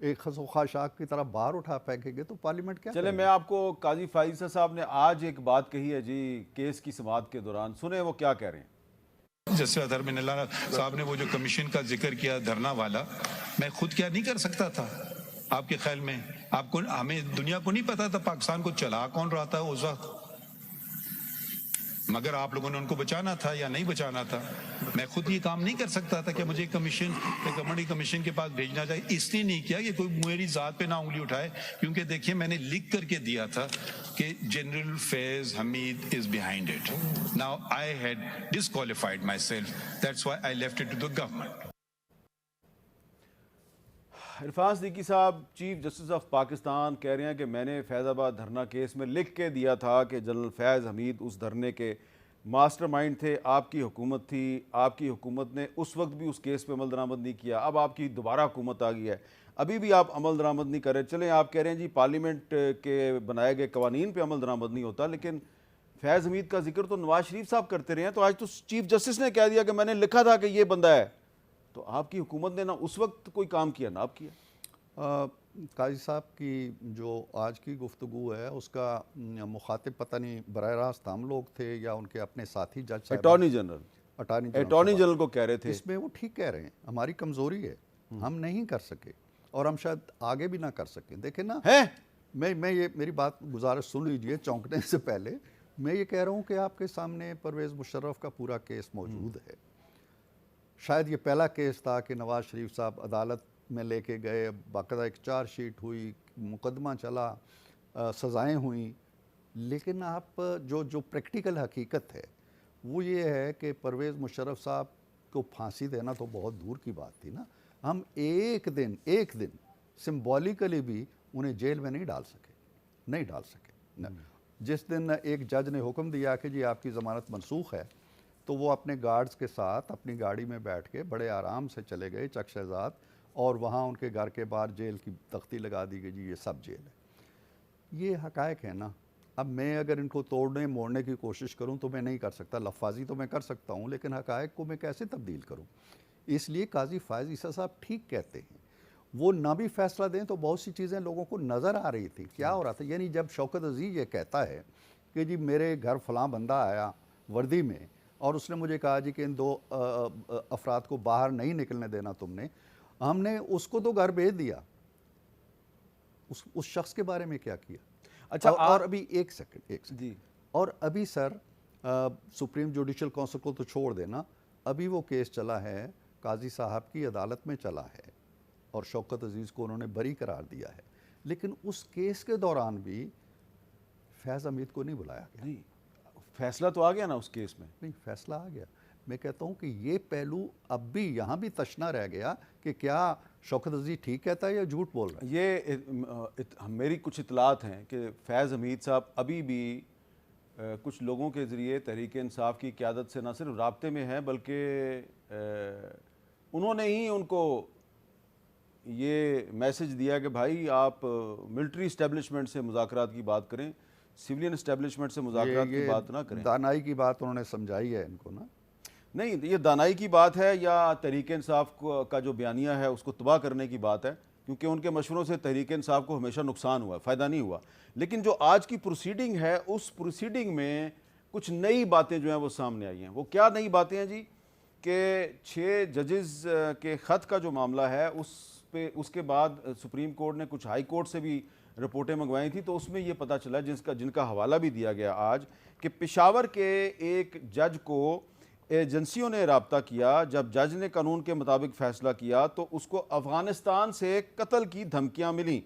ایک خس و خاشاک کی طرح باہر اٹھا پھینکیں گے تو پارلیمنٹ کیا چلیں کرے میں گی؟ آپ کو قاضی فائزہ صاحب نے آج ایک بات کہی ہے جی کیس کی سماعت کے دوران، سنیں وہ کیا کہہ رہے ہیں۔ جیسے اظہر من اللہ صاحب نے وہ جو کمیشن کا ذکر کیا دھرنا والا، میں خود کیا نہیں کر سکتا تھا؟ آپ کے خیال میں آپ کو، ہمیں دنیا کو نہیں پتا تھا پاکستان کو چلا کون رہا تھا اس وقت؟ مگر آپ لوگوں نے ان کو بچانا تھا یا نہیں بچانا تھا؟ میں خود یہ کام نہیں کر سکتا تھا کہ مجھے کمیونٹی کمیشن کے پاس بھیجنا چاہیے، اس لیے نہیں کیا کہ کوئی میری ذات پہ نہ انگلی اٹھائے، کیونکہ دیکھیے میں نے لکھ کر کے دیا تھا کہ general Faiz Hamid is behind it. Now I had disqualified myself. That's why I left it to the government. Irfan Siddiqui صاحب چیف جسٹس آف پاکستان کہہ رہے ہیں کہ میں نے فیض آباد دھرنا کیس میں لکھ کے دیا تھا کہ جنرل فیض حمید اس دھرنے کے ماسٹر مائنڈ تھے، آپ کی حکومت تھی، آپ کی حکومت نے اس وقت بھی اس کیس پہ عمل درآمد نہیں کیا، اب آپ کی دوبارہ حکومت آ گئی ہے، ابھی بھی آپ عمل درآمد نہیں کر رہے۔ چلیں آپ کہہ رہے ہیں جی پارلیمنٹ کے بنائے گئے قوانین پہ عمل درآمد نہیں ہوتا، لیکن فیض حمید کا ذکر تو نواز شریف صاحب کرتے رہے ہیں، تو آج تو چیف جسٹس نے کہہ دیا کہ میں نے لکھا تھا کہ یہ بندہ ہے، تو آپ کی حکومت نے نہ اس وقت کوئی کام کیا نہ آپ کیا۔ قاضی صاحب کی جو آج کی گفتگو ہے اس کا مخاطب پتہ نہیں براہ راست ہم لوگ تھے یا ان کے اپنے ساتھی جج صاحب اٹارنی جنرل اٹارنی جنرل کو کہہ رہے تھے اس میں وہ ٹھیک کہہ رہے ہیں، ہماری کمزوری ہے، ہم نہیں کر سکے اور ہم شاید آگے بھی نہ کر سکیں۔ دیکھیں نا، ہے میں یہ میری بات گزارش سن لیجئے چونکنے سے پہلے، میں یہ کہہ رہا ہوں کہ آپ کے سامنے پرویز مشرف کا پورا کیس موجود ہے۔ شاید یہ پہلا کیس تھا کہ نواز شریف صاحب عدالت میں لے کے گئے، باقاعدہ ایک چارج شیٹ ہوئی، مقدمہ چلا، سزائیں ہوئیں، لیکن آپ جو پریکٹیکل حقیقت ہے وہ یہ ہے کہ پرویز مشرف صاحب کو پھانسی دینا تو بہت دور کی بات تھی نا، ہم ایک دن سمبولیکلی بھی انہیں جیل میں نہیں ڈال سکے۔ جس دن ایک جج نے حکم دیا کہ جی آپ کی ضمانت منسوخ ہے، تو وہ اپنے گارڈز کے ساتھ اپنی گاڑی میں بیٹھ کے بڑے آرام سے چلے گئے چک شہزاد، اور وہاں ان کے گھر کے باہر جیل کی تختی لگا دی گئی، جی یہ سب جیل ہے۔ یہ حقائق ہے نا، اب میں اگر ان کو توڑنے موڑنے کی کوشش کروں تو میں نہیں کر سکتا، لفاظی تو میں کر سکتا ہوں لیکن حقائق کو میں کیسے تبدیل کروں؟ اس لیے قاضی فائز عیسیٰ صاحب ٹھیک کہتے ہیں، وہ نہ بھی فیصلہ دیں تو بہت سی چیزیں لوگوں کو نظر آ رہی تھی کیا ہو رہا تھا۔ یعنی جب شوکت عزیز یہ کہتا ہے کہ جی میرے گھر فلاں بندہ آیا وردی میں اور اس نے مجھے کہا جی کہ ان دو افراد کو باہر نہیں نکلنے دینا تم نے، ہم نے اس کو تو گھر بھیج دیا، اس شخص کے بارے میں کیا کیا؟ اچھا اور ابھی ایک سیکنڈ جی، اور ابھی سر سپریم جوڈیشل کونسل کو تو چھوڑ دینا، ابھی وہ کیس چلا ہے قاضی صاحب کی عدالت میں چلا ہے اور شوکت عزیز کو انہوں نے بری قرار دیا ہے، لیکن اس کیس کے دوران بھی فیض حمید کو نہیں بلایا گیا۔ نہیں فیصلہ تو آ گیا نا اس کیس میں، نہیں فیصلہ آ گیا۔ میں کہتا ہوں کہ یہ پہلو اب بھی یہاں بھی تشنا رہ گیا کہ کیا شوکت عزیز ٹھیک کہتا ہے یا جھوٹ بول رہا ہے۔ یہ میری کچھ اطلاعات ہیں کہ فیض حمید صاحب ابھی بھی کچھ لوگوں کے ذریعے تحریک انصاف کی قیادت سے نہ صرف رابطے میں ہیں بلکہ انہوں نے ہی ان کو یہ میسج دیا کہ بھائی آپ ملٹری اسٹیبلشمنٹ سے مذاکرات کی بات کریں، سویلین اسٹیبلشمنٹ سے مذاکرات کی بات نہ کریں۔ دانائی کی بات انہوں نے سمجھائی ہے ان کو نا، نہیں یہ دانائی کی بات ہے یا تحریک انصاف کا جو بیانیہ ہے اس کو تباہ کرنے کی بات ہے، کیونکہ ان کے مشوروں سے تحریک انصاف کو ہمیشہ نقصان ہوا ہے، فائدہ نہیں ہوا۔ لیکن جو آج کی پروسیڈنگ ہے اس پروسیڈنگ میں کچھ نئی باتیں جو ہیں وہ سامنے آئی ہیں۔ وہ کیا نئی باتیں ہیں جی؟ کہ 6 ججز کے خط کا جو معاملہ ہے اس کے بعد سپریم کورٹ نے کچھ ہائی کورٹ سے بھی رپورٹیں منگوائی تھی، تو اس میں یہ پتہ چلا جن کا حوالہ بھی دیا گیا آج، کہ پشاور کے ایک جج کو ایجنسیوں نے رابطہ کیا، جب جج نے قانون کے مطابق فیصلہ کیا تو اس کو افغانستان سے قتل کی دھمکیاں ملیں،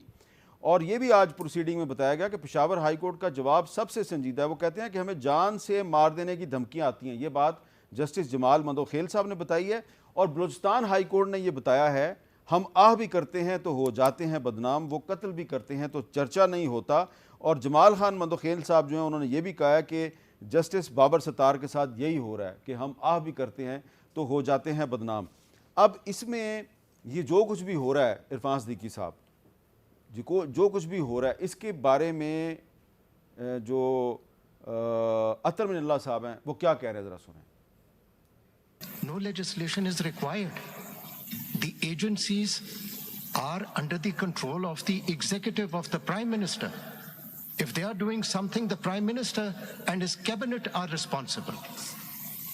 اور یہ بھی آج پروسیڈنگ میں بتایا گیا کہ پشاور ہائی کورٹ کا جواب سب سے سنجیدہ ہے۔ وہ کہتے ہیں کہ ہمیں جان سے مار دینے کی دھمکیاں آتی ہیں، یہ بات جسٹس جمال مندوخیل صاحب نے بتائی ہے، اور بلوچستان ہائی کورٹ نے یہ بتایا ہے ہم آہ بھی کرتے ہیں تو ہو جاتے ہیں بدنام، وہ قتل بھی کرتے ہیں تو چرچا نہیں ہوتا۔ اور جمال خان مندوخیل صاحب جو ہیں انہوں نے یہ بھی کہا ہے کہ جسٹس بابر ستار کے ساتھ یہی ہو رہا ہے کہ ہم آہ بھی کرتے ہیں تو ہو جاتے ہیں بدنام۔ اب اس میں یہ جو کچھ بھی ہو رہا ہے عرفان صدیقی صاحب جو کچھ بھی ہو رہا ہے اس کے بارے میں جو اطہر من اللہ صاحب ہیں وہ کیا کہہ رہے ہیں، ذرا سنیں۔ No legislation is required. The agencies are under the control of the executive of the Prime Minister. If they are doing something, the Prime Minister and his cabinet are responsible.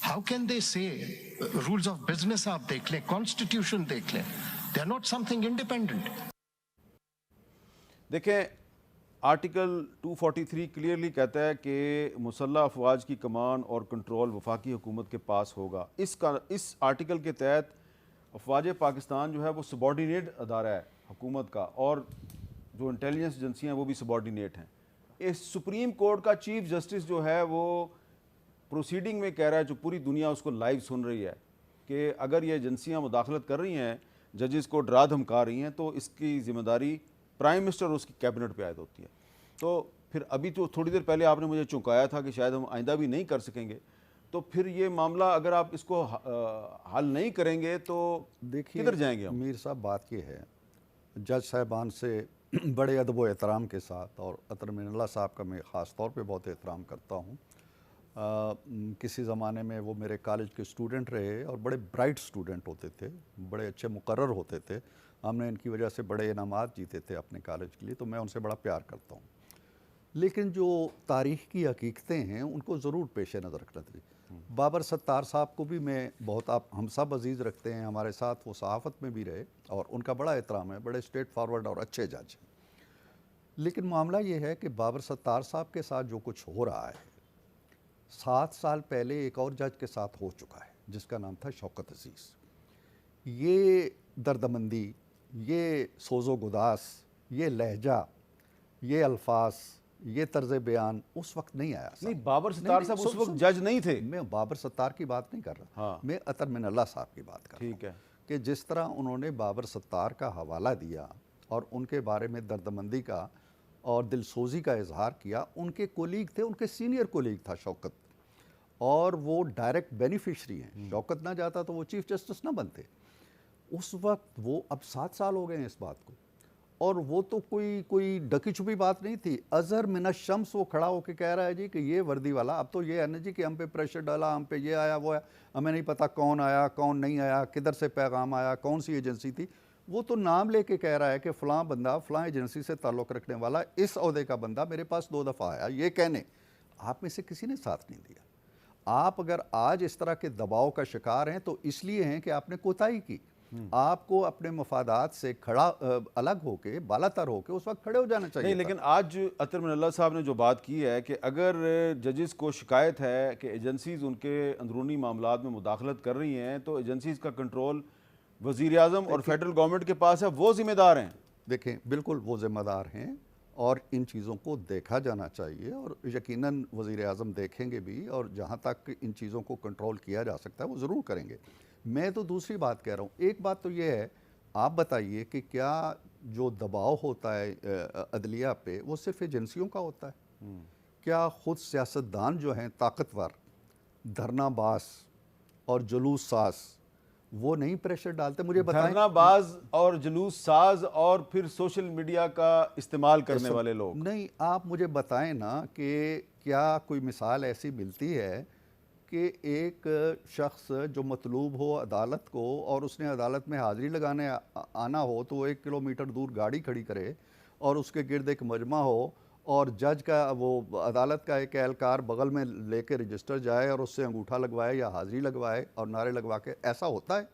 How can they say rules of business aap dekh le, constitution dekh le? They are not something independent. دیکھیں article 243 clearly کہتا ہے کہ مسلح افواج کی کمان اور control وفاقی حکومت کے پاس ہوگا. اس آرٹیکل کے تحت افواج پاکستان جو ہے وہ سبارڈینیٹ ادارہ ہے حکومت کا, اور جو انٹیلیجنس ایجنسیاں ہیں وہ بھی سبارڈینیٹ ہیں. اس سپریم کورٹ کا چیف جسٹس جو ہے وہ پروسیڈنگ میں کہہ رہا ہے, جو پوری دنیا اس کو لائیو سن رہی ہے, کہ اگر یہ ایجنسیاں مداخلت کر رہی ہیں, ججز کو ڈرا دھمکا رہی ہیں, تو اس کی ذمہ داری پرائم منسٹر اور اس کی کیبنٹ پہ عائد ہوتی ہے. تو پھر ابھی تو تھوڑی دیر پہلے آپ نے مجھے چونکایا تھا کہ شاید ہم آئندہ بھی نہیں کر سکیں گے, تو پھر یہ معاملہ اگر آپ اس کو حل نہیں کریں گے تو کدھر جائیں گے ہم؟ میر صاحب بات یہ ہے, جج صاحبان سے بڑے ادب و احترام کے ساتھ, اور اطہر من اللہ صاحب کا میں خاص طور پہ بہت احترام کرتا ہوں. کسی زمانے میں وہ میرے کالج کے اسٹوڈنٹ رہے اور بڑے برائٹ اسٹوڈنٹ ہوتے تھے, بڑے اچھے مقرر ہوتے تھے. ہم نے ان کی وجہ سے بڑے انعامات جیتے تھے اپنے کالج کے لیے, تو میں ان سے بڑا پیار کرتا ہوں. لیکن جو تاریخ کی حقیقتیں ہیں ان کو ضرور پیش نظر رکھنا چاہیے. بابر ستار صاحب کو بھی میں بہت ہم سب عزیز رکھتے ہیں, ہمارے ساتھ وہ صحافت میں بھی رہے اور ان کا بڑا احترام ہے, بڑے اسٹریٹ فارورڈ اور اچھے جج ہیں. لیکن معاملہ یہ ہے کہ بابر ستار صاحب کے ساتھ جو کچھ ہو رہا ہے 7 سال پہلے ایک اور جج کے ساتھ ہو چکا ہے جس کا نام تھا شوکت عزیز. یہ دردمندی, یہ سوز و گداس, یہ لہجہ, یہ الفاظ, یہ طرز بیان اس وقت نہیں آیا. نہیں, بابر ستار صاحب اس وقت جج نہیں تھے. میں بابر ستار کی بات نہیں کر رہا, میں اطہر من اللہ صاحب کی بات کر رہا ہوں. ٹھیک ہے, کہ جس طرح انہوں نے بابر ستار کا حوالہ دیا اور ان کے بارے میں دردمندی کا اور دل سوزی کا اظہار کیا. ان کے کولیگ تھے, ان کے سینئر کولیگ تھا شوکت, اور وہ ڈائریکٹ بینیفیشری ہیں. شوکت نہ جاتا تو وہ چیف جسٹس نہ بنتے اس وقت. وہ اب 7 سال ہو گئے ہیں اس بات کو, اور وہ تو کوئی ڈکی چھپی بات نہیں تھی. اظہر من الشمس وہ کھڑا ہو کے کہہ رہا ہے جی کہ یہ وردی والا, اب تو یہ ہے نا جی کہ ہم پہ پریشر ڈالا, ہم پہ یہ آیا وہ آیا, ہمیں نہیں پتا کون آیا کون نہیں آیا, کدھر سے پیغام آیا, کون سی ایجنسی تھی. وہ تو نام لے کے کہہ رہا ہے کہ فلاں بندہ فلاں ایجنسی سے تعلق رکھنے والا اس عہدے کا بندہ میرے پاس 2 دفعہ آیا. یہ کہنے آپ میں سے کسی نے ساتھ نہیں دیا. آپ اگر آج اس طرح کے دباؤ کا شکار ہیں تو اس لیے ہیں کہ آپ نے کوتاہی کی. آپ کو اپنے مفادات سے الگ ہو کے, بالا تر ہو کے اس وقت کھڑے ہو جانا چاہیے. نہیں, لیکن آج اطہر من اللہ صاحب نے جو بات کی ہے کہ اگر ججز کو شکایت ہے کہ ایجنسیز ان کے اندرونی معاملات میں مداخلت کر رہی ہیں, تو ایجنسیز کا کنٹرول وزیر اعظم اور فیڈرل گورنمنٹ کے پاس ہے, وہ ذمہ دار ہیں. دیکھیں بالکل وہ ذمہ دار ہیں, اور ان چیزوں کو دیکھا جانا چاہیے, اور یقیناً وزیر اعظم دیکھیں گے بھی, اور جہاں تک ان چیزوں کو کنٹرول کیا جا سکتا ہے وہ ضرور کریں گے. میں تو دوسری بات کہہ رہا ہوں. ایک بات تو یہ ہے, آپ بتائیے کہ کیا جو دباؤ ہوتا ہے عدلیہ پہ وہ صرف ایجنسیوں کا ہوتا ہے؟ کیا خود سیاستدان جو ہیں طاقتور, دھرنا باز اور جلوس ساز, وہ نہیں پریشر ڈالتے؟ مجھے بتائیں. دھرنا باز اور جلوس ساز اور پھر سوشل میڈیا کا استعمال کرنے والے لوگ. نہیں, آپ مجھے بتائیں نا کہ کیا کوئی مثال ایسی ملتی ہے کہ ایک شخص جو مطلوب ہو عدالت کو, اور اس نے عدالت میں حاضری لگانے آنا ہو, تو وہ 1 کلومیٹر دور گاڑی کھڑی کرے اور اس کے گرد ایک مجمع ہو, اور جج کا وہ عدالت کا ایک اہلکار بغل میں لے کے رجسٹر جائے اور اس سے انگوٹھا لگوائے یا حاضری لگوائے اور نعرے لگوا کے؟ ایسا ہوتا ہے؟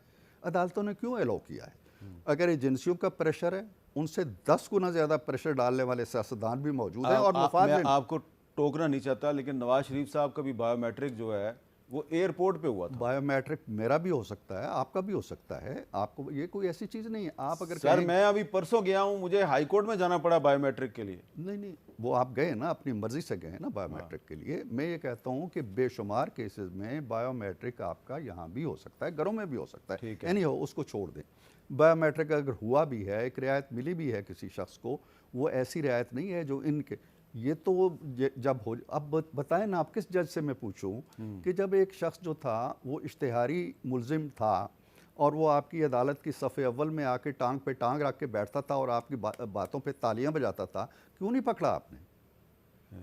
عدالتوں نے کیوں الاؤ کیا ہے؟ اگر ایجنسیوں کا پریشر ہے, ان سے 10 گنا زیادہ پریشر ڈالنے والے سیاستدان بھی موجود ہیں. اور مفاد میں آپ کو ٹوکنا نہیں چاہتا, لیکن نواز شریف صاحب کا بھی بایو میٹرک جو ہے وہ ایئرپورٹ پہ ہوا تھا. بایو میٹرک میرا بھی ہو سکتا ہے, آپ کا بھی ہو سکتا ہے. آپ کو یہ کوئی ایسی چیز نہیں ہے. آپ اگر سر میں ابھی پرسوں گیا ہوں, مجھے ہائی کورٹ میں جانا پڑا بایو میٹرک کے لیے. نہیں, وہ آپ گئے نا, اپنی مرضی سے گئے نا بایو میٹرک کے لیے. میں یہ کہتا ہوں کہ بے شمار کیسز میں بایو میٹرک آپ کا یہاں بھی ہو سکتا ہے, گھروں میں بھی ہو سکتا ہے. اینی ہو, اس کو چھوڑ دیں. بایو میٹرک اگر ہوا بھی ہے, ایک رعایت ملی بھی ہے کسی شخص کو, وہ ایسی رعایت نہیں ہے جو ان کے یہ تو جب ہو. اب بتائیں نا, آپ کس جج سے میں پوچھوں کہ جب ایک شخص جو تھا وہ اشتہاری ملزم تھا اور وہ آپ کی عدالت کی صف اول میں آ کے ٹانگ پہ ٹانگ رکھ کے بیٹھتا تھا اور آپ کی باتوں پہ تالیاں بجاتا تھا, کیوں نہیں پکڑا آپ نے؟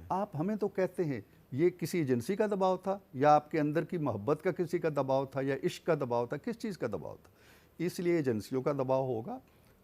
آپ ہمیں تو کہتے ہیں یہ کسی ایجنسی کا دباؤ تھا, یا آپ کے اندر کی محبت کا کسی کا دباؤ تھا, یا عشق کا دباؤ تھا, کس چیز کا دباؤ تھا؟ اس لیے ایجنسیوں کا دباؤ ہوگا.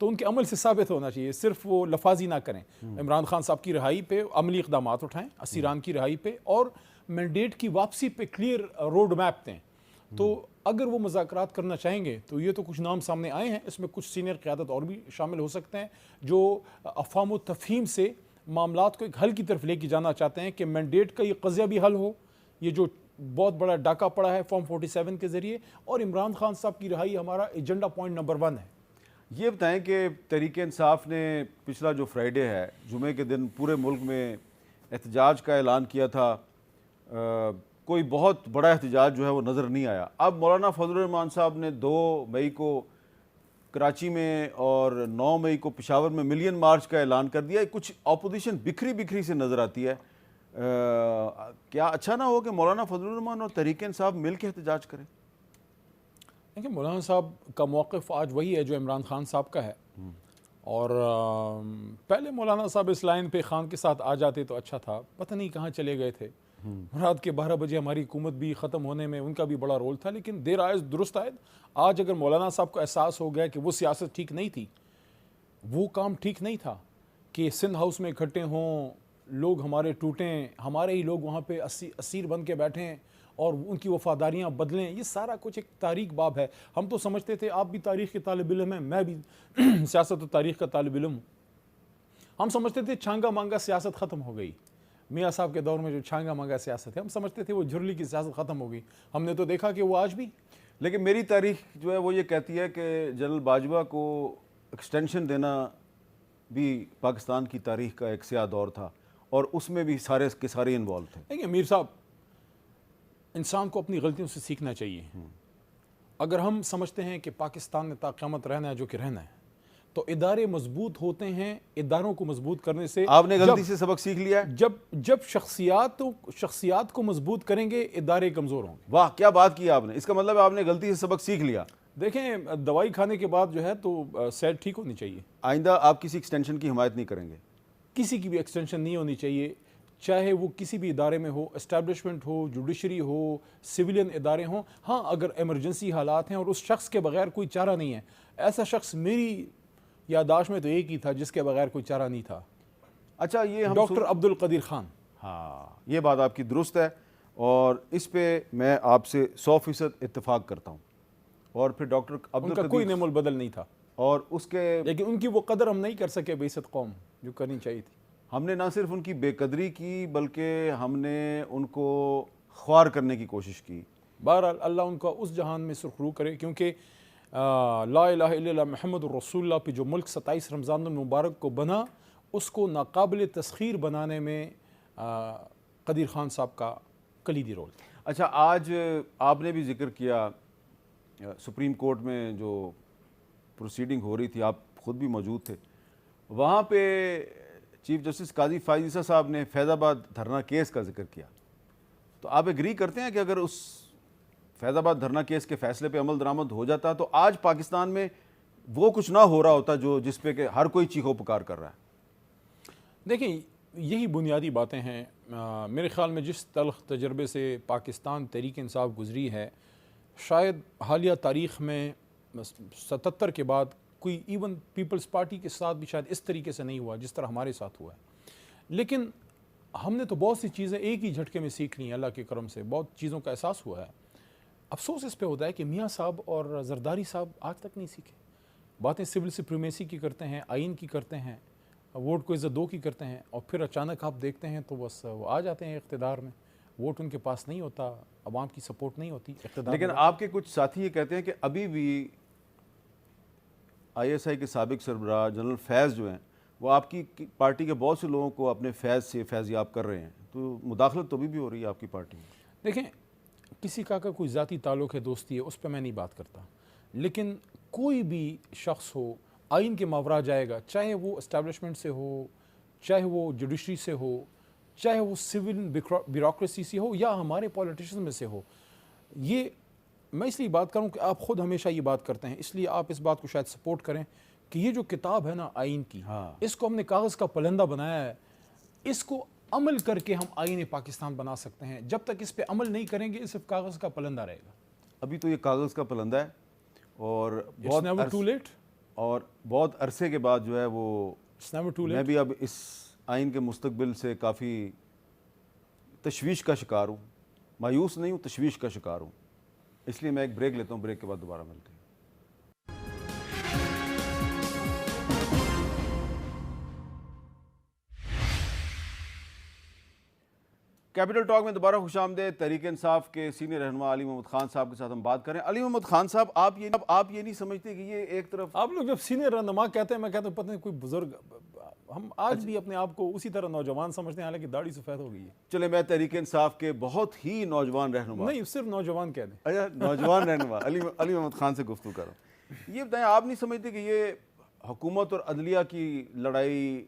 تو ان کے عمل سے ثابت ہونا چاہیے، صرف وہ لفاظی نہ کریں. عمران خان صاحب کی رہائی پہ عملی اقدامات اٹھائیں، اسیران کی رہائی پہ، اور مینڈیٹ کی واپسی پہ کلیئر روڈ میپ دیں. تو اگر وہ مذاکرات کرنا چاہیں گے تو یہ تو کچھ نام سامنے آئے ہیں، اس میں کچھ سینئر قیادت اور بھی شامل ہو سکتے ہیں جو افہام و تفہیم سے معاملات کو ایک حل کی طرف لے کے جانا چاہتے ہیں کہ مینڈیٹ کا یہ قضیہ بھی حل ہو، یہ جو بہت بڑا ڈاکہ پڑا ہے فارم 47 کے ذریعے، اور عمران خان صاحب کی رہائی ہمارا ایجنڈا پوائنٹ نمبر 1 ہے. یہ بتائیں کہ تحریک انصاف نے پچھلا جو فرائیڈے ہے، جمعے کے دن پورے ملک میں احتجاج کا اعلان کیا تھا، کوئی بہت بڑا احتجاج جو ہے وہ نظر نہیں آیا. اب مولانا فضل الرحمان صاحب نے 2 مئی کو کراچی میں اور 9 مئی کو پشاور میں ملین مارچ کا اعلان کر دیا. کچھ اپوزیشن بکھری سے نظر آتی ہے. کیا اچھا نہ ہو کہ مولانا فضل الرحمان اور تحریک انصاف مل کے احتجاج کریں؟ دیکھیں، مولانا صاحب کا موقف آج وہی ہے جو عمران خان صاحب کا ہے، اور پہلے مولانا صاحب اس لائن پہ خان کے ساتھ آ جاتے تو اچھا تھا، پتہ نہیں کہاں چلے گئے تھے. رات کے 12 بجے ہماری حکومت بھی ختم ہونے میں ان کا بھی بڑا رول تھا، لیکن دیر آئے درست آئے. آج اگر مولانا صاحب کو احساس ہو گیا کہ وہ سیاست ٹھیک نہیں تھی، وہ کام ٹھیک نہیں تھا کہ سندھ ہاؤس میں اکٹھے ہوں لوگ، ہمارے ٹوٹیں، ہمارے ہی لوگ وہاں پہ اسیر بن کے بیٹھیں اور ان کی وفاداریاں بدلیں، یہ سارا کچھ ایک تاریخ باب ہے. ہم تو سمجھتے تھے، آپ بھی تاریخ کے طالب علم ہیں، میں بھی سیاست و تاریخ کا طالب علم ہوں، ہم سمجھتے تھے چھانگا مانگا سیاست ختم ہو گئی. میاں صاحب کے دور میں جو چھانگا مانگا سیاست ہے، ہم سمجھتے تھے وہ جھرلی کی سیاست ختم ہو گئی. ہم نے تو دیکھا کہ وہ آج بھی. لیکن میری تاریخ جو ہے وہ یہ کہتی ہے کہ جنرل باجوہ کو ایکسٹینشن دینا بھی پاکستان کی تاریخ کا ایک سیاہ دور تھا، اور اس میں بھی سارے کے سارے انوالو تھے. دیکھیں میر صاحب، انسان کو اپنی غلطیوں سے سیکھنا چاہیے. اگر ہم سمجھتے ہیں کہ پاکستان نے تا قیامت رہنا ہے جو کہ رہنا ہے، تو ادارے مضبوط ہوتے ہیں. اداروں کو مضبوط کرنے سے آپ نے غلطی سے سبق سیکھ لیا ہے؟ جب شخصیات کو مضبوط کریں گے، ادارے کمزور ہوں گے. واہ، کیا بات کی آپ نے! اس کا مطلب ہے آپ نے غلطی سے سبق سیکھ لیا. دیکھیں، دوائی کھانے کے بعد جو ہے تو صحت ٹھیک ہونی چاہیے. آئندہ آپ کسی ایکسٹینشن کی حمایت نہیں کریں گے؟ کسی کی بھی ایکسٹینشن نہیں ہونی چاہیے، چاہے وہ کسی بھی ادارے میں ہو، اسٹیبلشمنٹ ہو، جوڈیشری ہو، سویلین ادارے ہوں. ہاں، اگر ایمرجنسی حالات ہیں اور اس شخص کے بغیر کوئی چارہ نہیں ہے، ایسا شخص میری یادداشت میں تو ایک ہی تھا جس کے بغیر کوئی چارہ نہیں تھا. اچھا، یہ ہم ڈاکٹر عبد القدیر خان. ہاں، یہ بات آپ کی درست ہے، اور اس پہ میں آپ سے 100% اتفاق کرتا ہوں. اور پھر ڈاکٹر عبد ان کا کوئی نعم البدل نہیں تھا، اور اس کے لیکن ان کی وہ قدر ہم نہیں کر سکے بعثت قوم جو کرنی چاہیے تھی. ہم نے نہ صرف ان کی بے قدری کی بلکہ ہم نے ان کو خوار کرنے کی کوشش کی. بہرحال اللہ ان کا اس جہان میں سرخرو کرے، کیونکہ لا الہ الا اللہ محمد الرسول اللہ پہ جو ملک 27 رمضان المبارک کو بنا، اس کو ناقابل تسخیر بنانے میں قدیر خان صاحب کا کلیدی رول. اچھا، آج آپ نے بھی ذکر کیا سپریم کورٹ میں جو پروسیڈنگ ہو رہی تھی، آپ خود بھی موجود تھے وہاں پہ. چیف جسٹس قاضی فائز عیسیٰ صاحب نے فیض آباد دھرنا کیس کا ذکر کیا. تو آپ ایگری کرتے ہیں کہ اگر اس فیض آباد دھرنا کیس کے فیصلے پہ عمل درآمد ہو جاتا تو آج پاکستان میں وہ کچھ نہ ہو رہا ہوتا جو جس پہ کہ ہر کوئی چیخو پکار کر رہا ہے؟ دیکھیں، یہی بنیادی باتیں ہیں. میرے خیال میں جس تلخ تجربے سے پاکستان تحریک انصاف گزری ہے، شاید حالیہ تاریخ میں 77 کے بعد کوئی ایون پیپلز پارٹی کے ساتھ بھی شاید اس طریقے سے نہیں ہوا جس طرح ہمارے ساتھ ہوا ہے. لیکن ہم نے تو بہت سی چیزیں ایک ہی جھٹکے میں سیکھ لی ہیں، اللہ کے کرم سے بہت چیزوں کا احساس ہوا ہے. افسوس اس پہ ہوتا ہے کہ میاں صاحب اور زرداری صاحب آج تک نہیں سیکھے. باتیں سول سپریمیسی کی کرتے ہیں، آئین کی کرتے ہیں، ووٹ کو عزت دو کی کرتے ہیں، اور پھر اچانک آپ دیکھتے ہیں تو بس وہ آ جاتے ہیں اقتدار میں. ووٹ ان کے پاس نہیں ہوتا، عوام کی سپورٹ نہیں ہوتی اقتدار. لیکن آپ کے کچھ ساتھی یہ کہتے ہیں کہ ابھی بھی آئی ایس آئی کے سابق سربراہ جنرل فیض جو ہیں وہ آپ کی پارٹی کے بہت سے لوگوں کو اپنے فیض سے فیضیاب کر رہے ہیں. تو مداخلت تو بھی ہو رہی ہے آپ کی پارٹی میں. دیکھیں، کسی کا کوئی ذاتی تعلق ہے، دوستی ہے، اس پہ میں نہیں بات کرتا. لیکن کوئی بھی شخص ہو آئین کے ماورا جائے گا، چاہے وہ اسٹیبلشمنٹ سے ہو، چاہے وہ جوڈیشری سے ہو، چاہے وہ سول بیوروکریسی سے ہو، یا ہمارے پولیٹیشن میں سے ہو. یہ میں اس لیے بات کروں کہ آپ خود ہمیشہ یہ بات کرتے ہیں، اس لیے آپ اس بات کو شاید سپورٹ کریں کہ یہ جو کتاب ہے نا آئین کی، اس کو ہم نے کاغذ کا پلندہ بنایا ہے. اس کو عمل کر کے ہم آئین پاکستان بنا سکتے ہیں. جب تک اس پہ عمل نہیں کریں گے، یہ صرف کاغذ کا پلندہ رہے گا. ابھی تو یہ کاغذ کا پلندہ ہے، اور It's never too late. اور بہت عرصے کے بعد جو ہے وہ It's never too میں late. بھی اب اس آئین کے مستقبل سے کافی تشویش کا شکار ہوں. مایوس نہیں ہوں، تشویش کا شکار ہوں. اس لیے میں ایک بریک لیتا ہوں، بریک کے بعد دوبارہ ملتے ہیں. کیپٹل ٹاک میں دوبارہ خوش آمدید. تحریک انصاف کے سینئر رہنما علی محمد خان صاحب کے ساتھ ہم بات کریں. علی محمد خان صاحب، آپ یہ نہیں سمجھتے کہ یہ ایک طرف آپ لوگ جب سینئر رہنما کہتے ہیں، میں کہتا ہوں پتہ نہیں کوئی بزرگ، ہم آج بھی اپنے آپ کو اسی طرح نوجوان سمجھتے ہیں، حالانکہ داڑھی سفید ہو گئی ہے. چلے میں تحریک انصاف کے بہت ہی نوجوان رہنما، نہیں صرف نوجوان کہہ دیں. اچھا نوجوان رہنما علی محمد خان سے گفتگو کروں. یہ بتائیں، آپ نہیں سمجھتے کہ یہ حکومت اور عدلیہ کی لڑائی،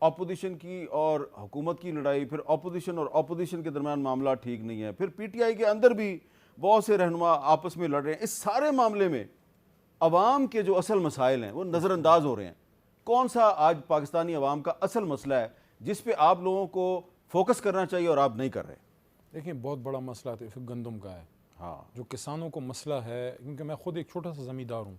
اپوزیشن کی اور حکومت کی لڑائی، پھر اپوزیشن اور اپوزیشن کے درمیان معاملہ ٹھیک نہیں ہے، پھر پی ٹی آئی کے اندر بھی بہت سے رہنما آپس میں لڑ رہے ہیں. اس سارے معاملے میں عوام کے جو اصل مسائل ہیں وہ نظر انداز ہو رہے ہیں. کون سا آج پاکستانی عوام کا اصل مسئلہ ہے جس پہ آپ لوگوں کو فوکس کرنا چاہیے اور آپ نہیں کر رہے؟ دیکھیں، بہت بڑا مسئلہ تو گندم کا ہے. ہاں، جو کسانوں کو مسئلہ ہے، کیونکہ میں خود ایک چھوٹا سا زمیندار ہوں،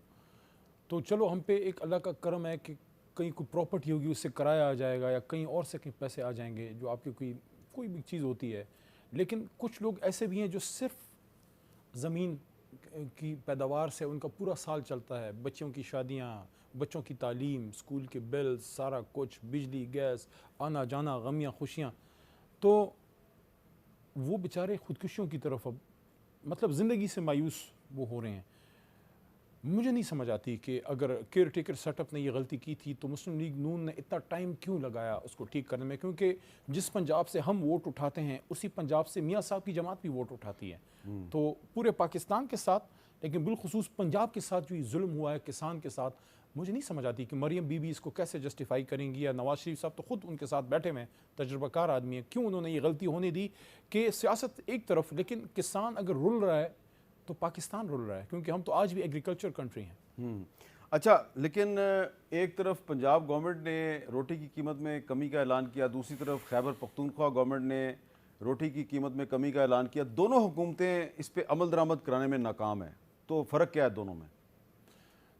تو چلو ہم پہ ایک اللہ کا کرم ہے کہ کہیں کوئی پراپرٹی ہوگی، اس سے کرایہ آ جائے گا، یا کہیں اور سے کہیں پیسے آ جائیں گے، جو آپ کی کوئی بھی چیز ہوتی ہے. لیکن کچھ لوگ ایسے بھی ہیں جو صرف زمین کی پیداوار سے ان کا پورا سال چلتا ہے. بچوں کی شادیاں، بچوں کی تعلیم، اسکول کے بل، سارا کچھ، بجلی، گیس، آنا جانا، غمیاں خوشیاں. تو وہ بیچارے خودکشیوں کی طرف اب مطلب زندگی سے مایوس وہ ہو رہے ہیں. مجھے نہیں سمجھ آتی کہ اگر کیئر ٹیکر سیٹ اپ نے یہ غلطی کی تھی تو مسلم لیگ نون نے اتنا ٹائم کیوں لگایا اس کو ٹھیک کرنے میں؟ کیونکہ جس پنجاب سے ہم ووٹ اٹھاتے ہیں اسی پنجاب سے میاں صاحب کی جماعت بھی ووٹ اٹھاتی ہے. تو پورے پاکستان کے ساتھ، لیکن بالخصوص پنجاب کے ساتھ جو یہ ظلم ہوا ہے کسان کے ساتھ، مجھے نہیں سمجھ آتی کہ مریم بی بی اس کو کیسے جسٹیفائی کریں گی، یا نواز شریف صاحب تو خود ان کے ساتھ بیٹھے ہوئے ہیں، تجربہ کار آدمی ہیں، کیوں انہوں نے یہ غلطی ہونے دی کہ سیاست ایک طرف، لیکن کسان اگر رل رہا ہے تو پاکستان رل رہا ہے، کیونکہ ہم تو آج بھی ایگریکلچر کنٹری ہیں. اچھا، لیکن ایک طرف پنجاب گورنمنٹ نے روٹی کی قیمت میں کمی کا اعلان کیا، دوسری طرف خیبر پختونخوا گورنمنٹ نے روٹی کی قیمت میں کمی کا اعلان کیا. دونوں حکومتیں اس پہ عمل درآمد کرانے میں ناکام ہیں. تو فرق کیا ہے دونوں میں؟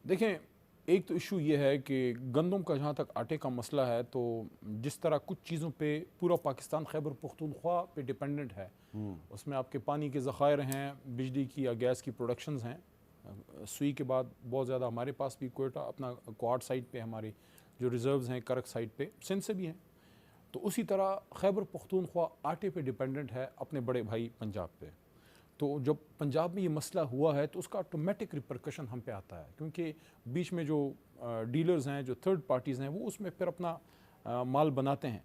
دیکھیں، ایک تو ایشو یہ ہے کہ گندم کا جہاں تک آٹے کا مسئلہ ہے، تو جس طرح کچھ چیزوں پہ پورا پاکستان خیبر پختونخوا پہ ڈیپینڈنٹ ہے، اس میں آپ کے پانی کے ذخائر ہیں، بجلی کی یا گیس کی پروڈکشنز ہیں. سوئی کے بعد بہت زیادہ ہمارے پاس بھی کوئٹہ اپنا کوارڈ سائٹ پہ ہمارے جو ریزروز ہیں، کرک سائٹ پہ، سندھ سے بھی ہیں. تو اسی طرح خیبر پختونخوا آٹے پہ ڈیپینڈنٹ ہے اپنے بڑے بھائی پنجاب پہ. تو جب پنجاب میں یہ مسئلہ ہوا ہے تو اس کا آٹومیٹک ریپرکشن ہم پہ آتا ہے، کیونکہ بیچ میں جو ڈیلرز ہیں، جو تھرڈ پارٹیز ہیں، وہ اس میں پھر اپنا مال بناتے ہیں.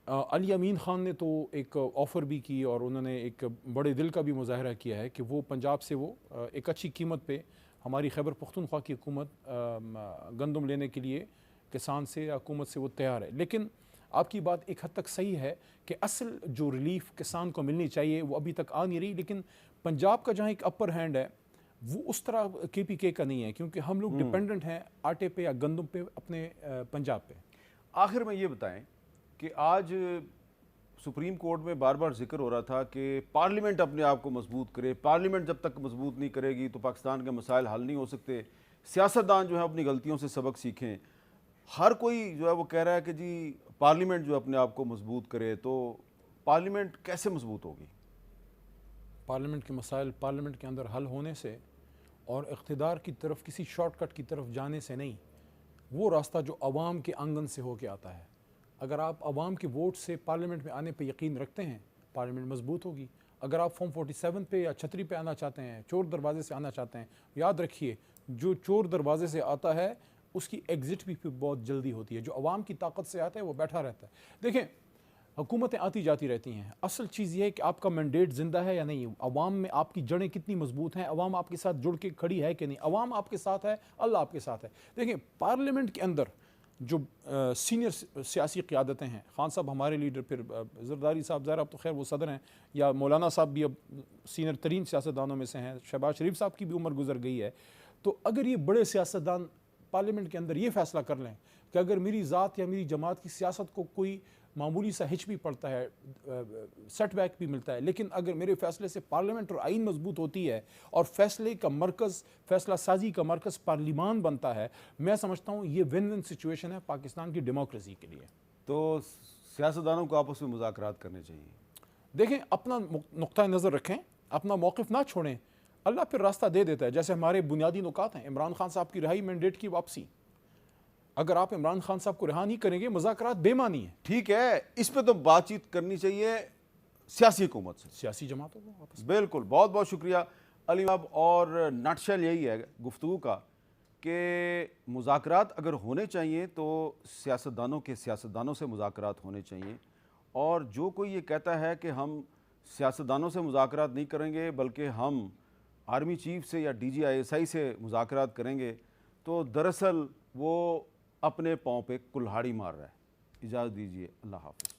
علی امین خان نے تو ایک آفر بھی کی اور انہوں نے ایک بڑے دل کا بھی مظاہرہ کیا ہے کہ وہ پنجاب سے وہ ایک اچھی قیمت پہ ہماری خیبر پختونخوا کی حکومت گندم لینے کے لیے کسان سے یا حکومت سے وہ تیار ہے. لیکن آپ کی بات ایک حد تک صحیح ہے کہ اصل جو ریلیف کسان کو ملنی چاہیے وہ ابھی تک آ نہیں رہی. لیکن پنجاب کا جہاں ایک اپر ہینڈ ہے وہ اس طرح کے پی کے کا نہیں ہے، کیونکہ ہم لوگ ڈیپینڈنٹ ہیں آٹے پہ یا گندم پہ اپنے پنجاب پہ. آخر میں یہ بتائیں کہ آج سپریم کورٹ میں بار بار ذکر ہو رہا تھا کہ پارلیمنٹ اپنے آپ کو مضبوط کرے. پارلیمنٹ جب تک مضبوط نہیں کرے گی تو پاکستان کے مسائل حل نہیں ہو سکتے. سیاستدان جو ہے اپنی غلطیوں سے سبق سیکھیں. ہر کوئی جو ہے وہ کہہ رہا ہے کہ جی پارلیمنٹ جو اپنے آپ کو مضبوط کرے. تو پارلیمنٹ کیسے مضبوط ہوگی؟ پارلیمنٹ کے مسائل پارلیمنٹ کے اندر حل ہونے سے اور اقتدار کی طرف کسی شارٹ کٹ کی طرف جانے سے نہیں، وہ راستہ جو عوام کے آنگن سے ہو کے آتا ہے. اگر آپ عوام کے ووٹ سے پارلیمنٹ میں آنے پہ یقین رکھتے ہیں، پارلیمنٹ مضبوط ہوگی. اگر آپ فارم 47 پہ یا چھتری پہ آنا چاہتے ہیں، چور دروازے سے آنا چاہتے ہیں، یاد رکھیے جو چور دروازے سے آتا ہے اس کی ایگزٹ بھی پھر بہت جلدی ہوتی ہے. جو عوام کی طاقت سے آتا ہے وہ بیٹھا رہتا ہے. دیکھیں، حکومتیں آتی جاتی رہتی ہیں، اصل چیز یہ ہے کہ آپ کا مینڈیٹ زندہ ہے یا نہیں، عوام میں آپ کی جڑیں کتنی مضبوط ہیں، عوام آپ کے ساتھ جڑ کے کھڑی ہے کہ نہیں. عوام آپ کے ساتھ ہے، اللہ آپ کے ساتھ ہے. دیکھیں، پارلیمنٹ کے اندر جو سینئر سیاسی قیادتیں ہیں، خان صاحب ہمارے لیڈر، پھر زرداری صاحب، ظاہر اب تو خیر وہ صدر ہیں، یا مولانا صاحب بھی اب سینئر ترین سیاستدانوں میں سے ہیں، شہباز شریف صاحب کی بھی عمر گزر گئی ہے. تو اگر یہ بڑے سیاستدان پارلیمنٹ کے اندر یہ فیصلہ کر لیں کہ اگر میری ذات یا میری جماعت کی سیاست کو کوئی معمولی سا ہچ بھی پڑتا ہے، سیٹ بیک بھی ملتا ہے، لیکن اگر میرے فیصلے سے پارلیمنٹ اور آئین مضبوط ہوتی ہے اور فیصلے کا مرکز، فیصلہ سازی کا مرکز پارلیمان بنتا ہے، میں سمجھتا ہوں یہ ون ون سچویشن ہے پاکستان کی ڈیموکریسی کے لیے۔ تو سیاستدانوں کو آپس میں مذاکرات کرنے چاہیے۔ دیکھیں، اپنا نقطہ نظر رکھیں، اپنا موقف نہ چھوڑیں، اللہ پھر راستہ دے دیتا ہے۔ جیسے ہمارے بنیادی نکات ہیں، عمران خان صاحب کی رہائی، مینڈیٹ کی واپسی۔ اگر آپ عمران خان صاحب کو رہا نہیں کریں گے، مذاکرات بے معنی ہیں۔ ٹھیک ہے، اس پہ تو بات چیت کرنی چاہیے سیاسی حکومت سے، سیاسی جماعتوں کو واپس۔ بالکل۔ بہت بہت شکریہ علی صاحب، اور نٹ شیل یہی ہے گفتگو کا کہ مذاکرات اگر ہونے چاہیے تو سیاستدانوں سے مذاکرات ہونے چاہیے، اور جو کوئی یہ کہتا ہے کہ ہم سیاستدانوں سے مذاکرات نہیں کریں گے بلکہ ہم آرمی چیف سے یا D G I S I سے مذاکرات کریں گے، تو دراصل وہ اپنے پاؤں پہ کلہاڑی مار رہا ہے۔ اجازت دیجیے، اللہ حافظ۔